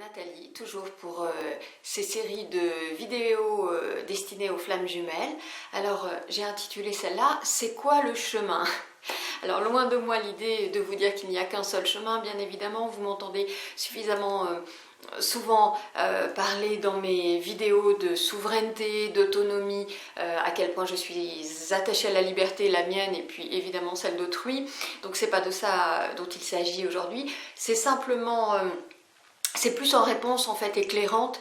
Nathalie, toujours pour ces séries de vidéos destinées aux flammes jumelles. Alors j'ai intitulé celle-là « C'est quoi le chemin ?» Alors loin de moi l'idée de vous dire qu'il n'y a qu'un seul chemin, bien évidemment, vous m'entendez suffisamment souvent parler dans mes vidéos de souveraineté, d'autonomie, à quel point je suis attachée à la liberté, la mienne et puis évidemment celle d'autrui. Donc c'est pas de ça dont il s'agit aujourd'hui, c'est simplement... c'est plus en réponse en fait éclairante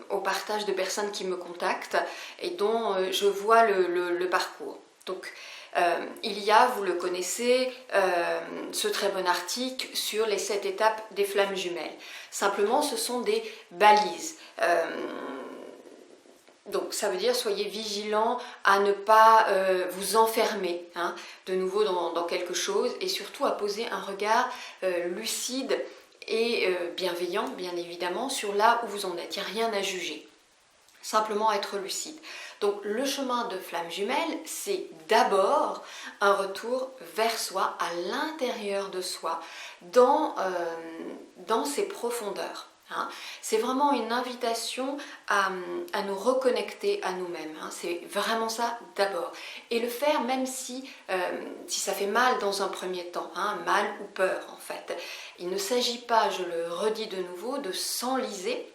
au partage de personnes qui me contactent et dont je vois le parcours. Donc il y a, vous le connaissez, ce très bon article sur les 7 étapes des flammes jumelles. Simplement ce sont des balises. Donc ça veut dire soyez vigilants à ne pas vous enfermer de nouveau dans quelque chose et surtout à poser un regard lucide et bienveillant, bien évidemment, sur là où vous en êtes. Il n'y a rien à juger. Simplement être lucide. Donc le chemin de flamme jumelle, c'est d'abord un retour vers soi, à l'intérieur de soi, dans ses profondeurs. C'est vraiment une invitation à nous reconnecter à nous-mêmes. C'est vraiment ça d'abord. Et le faire même si ça fait mal dans un premier temps, mal ou peur en fait. Il ne s'agit pas, je le redis de nouveau, de s'enliser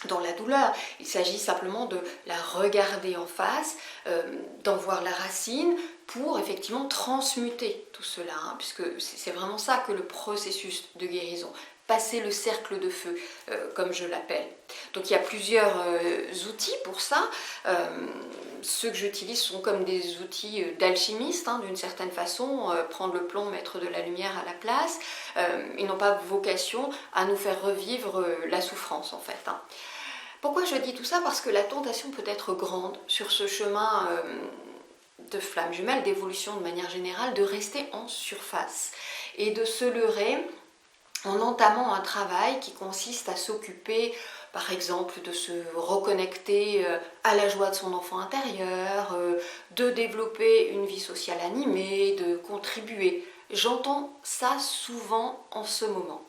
dans la douleur. Il s'agit simplement de la regarder en face, d'en voir la racine pour effectivement transmuter tout cela, puisque c'est vraiment ça que le processus de guérison. Passer le cercle de feu, comme je l'appelle. Donc il y a plusieurs outils pour ça. Ceux que j'utilise sont comme des outils d'alchimiste, d'une certaine façon, prendre le plomb, mettre de la lumière à la place. Ils n'ont pas vocation à nous faire revivre la souffrance en fait. Pourquoi je dis tout ça? Parce que la tentation peut être grande sur ce chemin de flamme jumelle, d'évolution de manière générale, de rester en surface et de se leurrer en entamant un travail qui consiste à s'occuper, par exemple, de se reconnecter à la joie de son enfant intérieur, de développer une vie sociale animée, de contribuer. J'entends ça souvent en ce moment.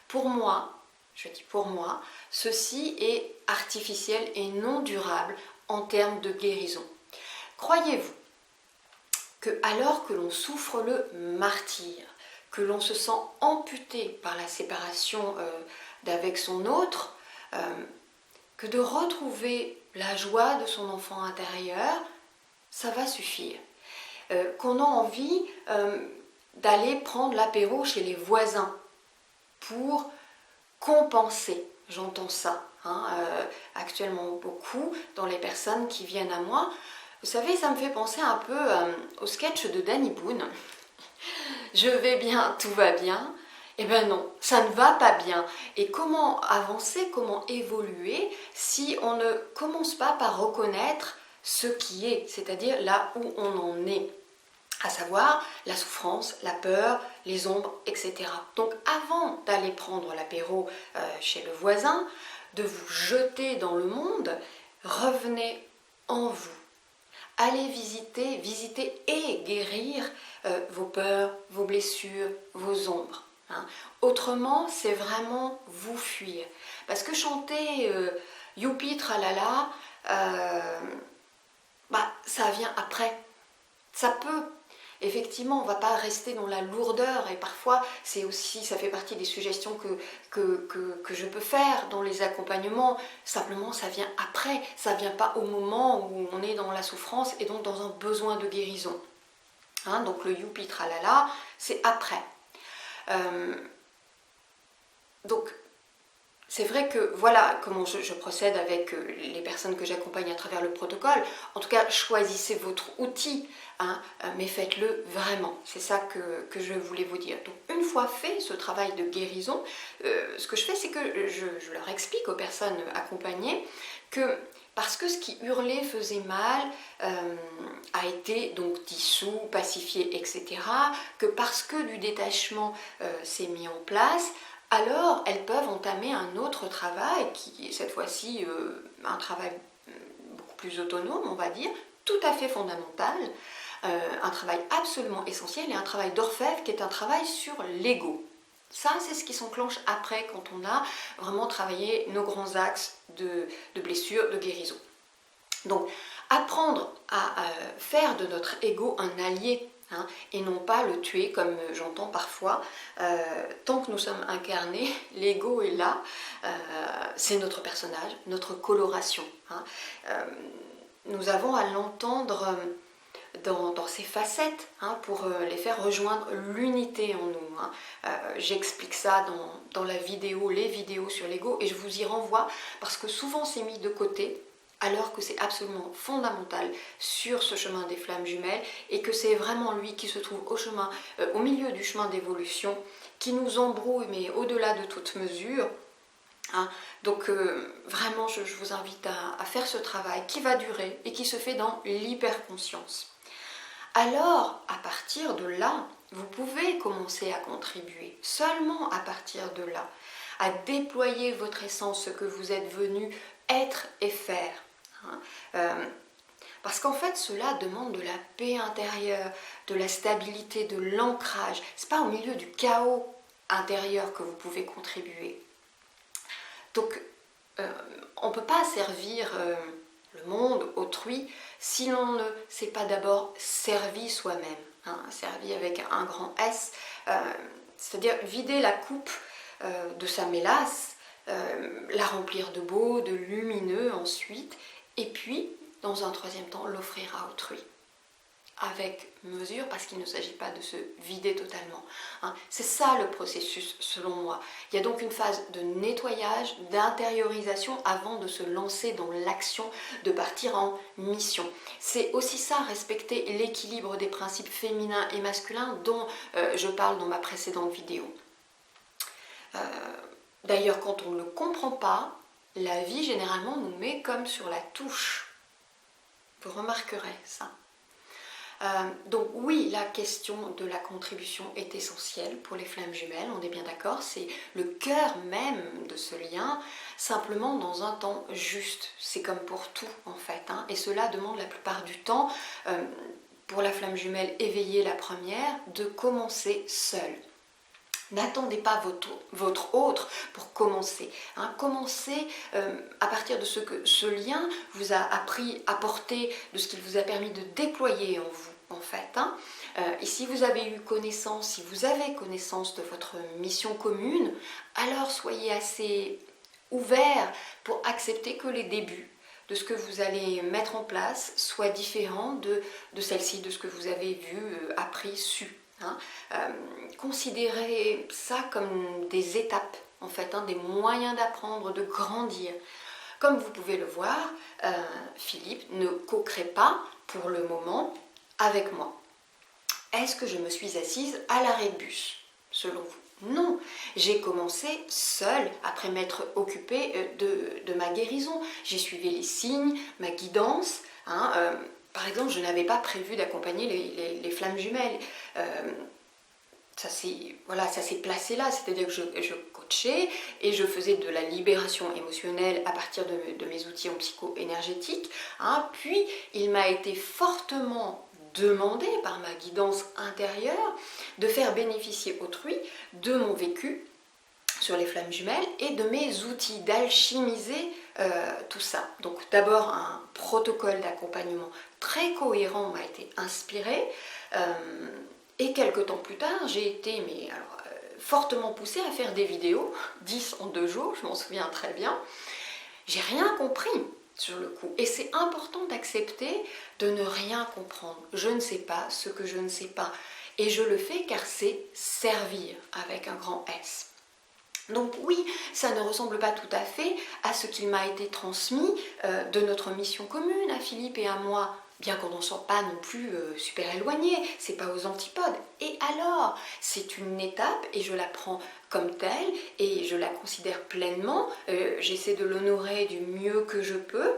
Pour moi, je dis pour moi, ceci est artificiel et non durable en termes de guérison. Croyez-vous que alors que l'on souffre le martyre, que l'on se sent amputé par la séparation d'avec son autre, que de retrouver la joie de son enfant intérieur, ça va suffire. Qu'on a envie d'aller prendre l'apéro chez les voisins pour compenser, j'entends ça actuellement beaucoup dans les personnes qui viennent à moi. Vous savez, ça me fait penser un peu au sketch de Danny Boone. Je vais bien, tout va bien. Eh bien non, ça ne va pas bien. Et comment avancer, comment évoluer si on ne commence pas par reconnaître ce qui est, c'est-à-dire là où on en est, à savoir la souffrance, la peur, les ombres, etc. Donc avant d'aller prendre l'apéro chez le voisin, de vous jeter dans le monde, revenez en vous. Allez visiter et guérir vos peurs, vos blessures, vos ombres. Autrement, c'est vraiment vous fuir. Parce que chanter youpi tralala, ça vient après. Ça peut. Effectivement, on ne va pas rester dans la lourdeur et parfois, ça fait partie des suggestions que je peux faire dans les accompagnements. Simplement, ça vient après, ça ne vient pas au moment où on est dans la souffrance et donc dans un besoin de guérison. Donc le youpi tralala, c'est après. Donc, c'est vrai que voilà comment je procède avec les personnes que j'accompagne à travers le protocole. En tout cas, choisissez votre outil, mais faites-le vraiment. C'est ça que je voulais vous dire. Donc, une fois fait ce travail de guérison, ce que je fais, c'est que je leur explique aux personnes accompagnées que parce que ce qui hurlait faisait mal a été donc dissous, pacifié, etc. Que parce que du détachement s'est mis en place, alors elles peuvent entamer un autre travail qui est cette fois-ci un travail beaucoup plus autonome, on va dire, tout à fait fondamental, un travail absolument essentiel et un travail d'orfèvre qui est un travail sur l'ego. Ça, c'est ce qui s'enclenche après quand on a vraiment travaillé nos grands axes de blessures, de guérison. Donc, apprendre à faire de notre ego un allié, hein, et non pas le tuer comme j'entends parfois. Tant que nous sommes incarnés, l'ego est là, c'est notre personnage, notre coloration. Hein. Nous avons à l'entendre dans ces facettes, hein, pour les faire rejoindre l'unité en nous. Hein. J'explique ça dans la vidéo, les vidéos sur l'ego, et je vous y renvoie parce que souvent c'est mis de côté, alors que c'est absolument fondamental sur ce chemin des flammes jumelles, et que c'est vraiment lui qui se trouve au milieu du chemin d'évolution, qui nous embrouille, mais au-delà de toute mesure. Hein. Donc vraiment, je vous invite à faire ce travail qui va durer et qui se fait dans l'hyperconscience. Alors, à partir de là, vous pouvez commencer à contribuer, seulement à partir de là, à déployer votre essence, ce que vous êtes venu être et faire. Hein. Parce qu'en fait, cela demande de la paix intérieure, de la stabilité, de l'ancrage. Ce n'est pas au milieu du chaos intérieur que vous pouvez contribuer. Donc, on ne peut pas servir le monde, autrui, si l'on ne s'est pas d'abord servi soi-même, hein, servi avec un grand S, c'est-à-dire vider la coupe de sa mélasse, la remplir de beau, de lumineux ensuite, et puis, dans un troisième temps, l'offrir à autrui. Avec mesure, parce qu'il ne s'agit pas de se vider totalement. Hein. C'est ça le processus selon moi. Il y a donc une phase de nettoyage, d'intériorisation avant de se lancer dans l'action, de partir en mission. C'est aussi ça, respecter l'équilibre des principes féminins et masculins dont je parle dans ma précédente vidéo. D'ailleurs, quand on ne le comprend pas, la vie généralement nous met comme sur la touche. Vous remarquerez ça. Donc oui, la question de la contribution est essentielle pour les flammes jumelles, on est bien d'accord, c'est le cœur même de ce lien, simplement dans un temps juste, c'est comme pour tout en fait, hein, et cela demande la plupart du temps, pour la flamme jumelle éveillée la première, de commencer seule. N'attendez pas votre autre pour commencer. Hein. Commencez à partir de ce que ce lien vous a appris, apporté, de ce qu'il vous a permis de déployer en vous, en fait. Hein. Et si vous avez eu connaissance, si vous avez connaissance de votre mission commune, alors soyez assez ouvert pour accepter que les débuts de ce que vous allez mettre en place soient différents de celle-ci, de ce que vous avez vu, appris, su. Hein. Considérez ça comme des étapes, en fait, hein, des moyens d'apprendre, de grandir. Comme vous pouvez le voir, Philippe ne co-crée pas pour le moment avec moi. Est-ce que je me suis assise à l'arrêt de bus, selon vous? Non, j'ai commencé seule après m'être occupée de ma guérison. J'ai suivi les signes, ma guidance. Hein, par exemple, je n'avais pas prévu d'accompagner les flammes jumelles. Ça s'est placé là, c'est-à-dire que je coachais et je faisais de la libération émotionnelle à partir de mes outils en psycho-énergétique. Hein. Puis, il m'a été fortement demandé par ma guidance intérieure de faire bénéficier autrui de mon vécu sur les flammes jumelles et de mes outils, d'alchimiser tout ça. Donc d'abord un protocole d'accompagnement très cohérent m'a été inspiré et quelques temps plus tard j'ai été fortement poussée à faire des vidéos, 10 en 2 jours, je m'en souviens très bien. J'ai rien compris sur le coup et c'est important d'accepter de ne rien comprendre. Je ne sais pas ce que je ne sais pas et je le fais car c'est servir avec un grand S. Donc oui, ça ne ressemble pas tout à fait à ce qu'il m'a été transmis de notre mission commune à Philippe et à moi, bien qu'on n'en soit pas non plus super éloigné, c'est pas aux antipodes. Et alors, c'est une étape et je la prends comme telle et je la considère pleinement, j'essaie de l'honorer du mieux que je peux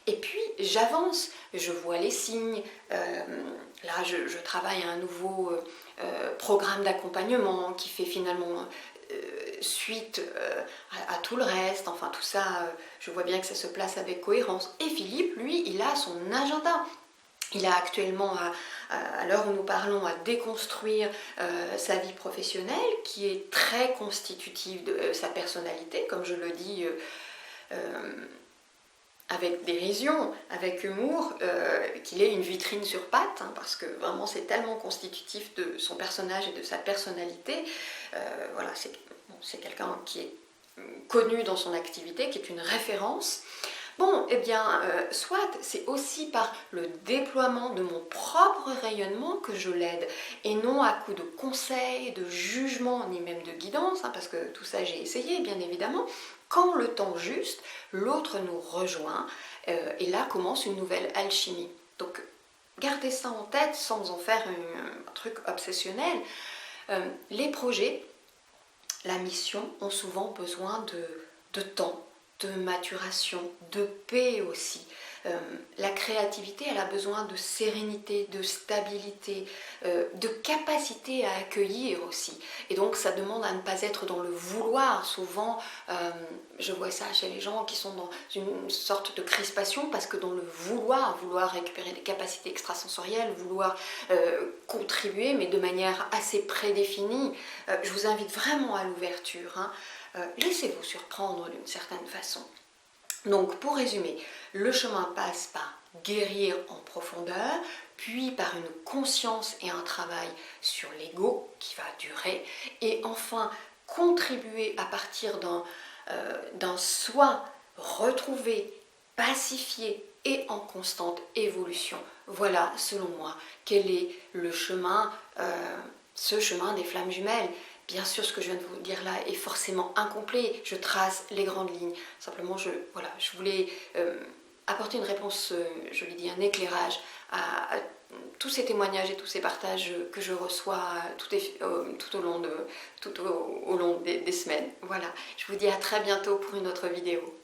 et puis j'avance, je vois les signes, là je travaille à un nouveau programme d'accompagnement qui fait finalement suite à tout le reste, enfin tout ça, je vois bien que ça se place avec cohérence. Et Philippe, lui, il a son agenda. Il a actuellement, à l'heure où nous parlons, à déconstruire sa vie professionnelle, qui est très constitutive de sa personnalité, comme je le dis avec dérision, avec humour, qu'il est une vitrine sur pattes, hein, parce que vraiment c'est tellement constitutif de son personnage et de sa personnalité. Voilà, c'est quelqu'un qui est connu dans son activité, qui est une référence. Bon, eh bien, soit c'est aussi par le déploiement de mon propre rayonnement que je l'aide, et non à coup de conseils, de jugements, ni même de guidance, hein, parce que tout ça j'ai essayé, bien évidemment. Quand le temps juste, l'autre nous rejoint, et là commence une nouvelle alchimie. Donc, gardez ça en tête sans en faire un truc obsessionnel. Les projets, la mission, ont souvent besoin de temps, de maturation, de paix aussi. La créativité, elle a besoin de sérénité, de stabilité, de capacité à accueillir aussi. Et donc ça demande à ne pas être dans le vouloir. Souvent, je vois ça chez les gens qui sont dans une sorte de crispation parce que dans le vouloir récupérer des capacités extrasensorielles, vouloir contribuer, mais de manière assez prédéfinie, je vous invite vraiment à l'ouverture, hein. Laissez-vous surprendre d'une certaine façon. Donc pour résumer, le chemin passe par guérir en profondeur, puis par une conscience et un travail sur l'ego qui va durer, et enfin contribuer à partir d'un soi retrouvé, pacifié et en constante évolution. Voilà, selon moi, quel est le chemin, ce chemin des flammes jumelles. Bien sûr, ce que je viens de vous dire là est forcément incomplet. Je trace les grandes lignes. Simplement, je voulais apporter une réponse, je lui dis un éclairage à tous ces témoignages et tous ces partages que je reçois tout au long des semaines. Voilà, je vous dis à très bientôt pour une autre vidéo.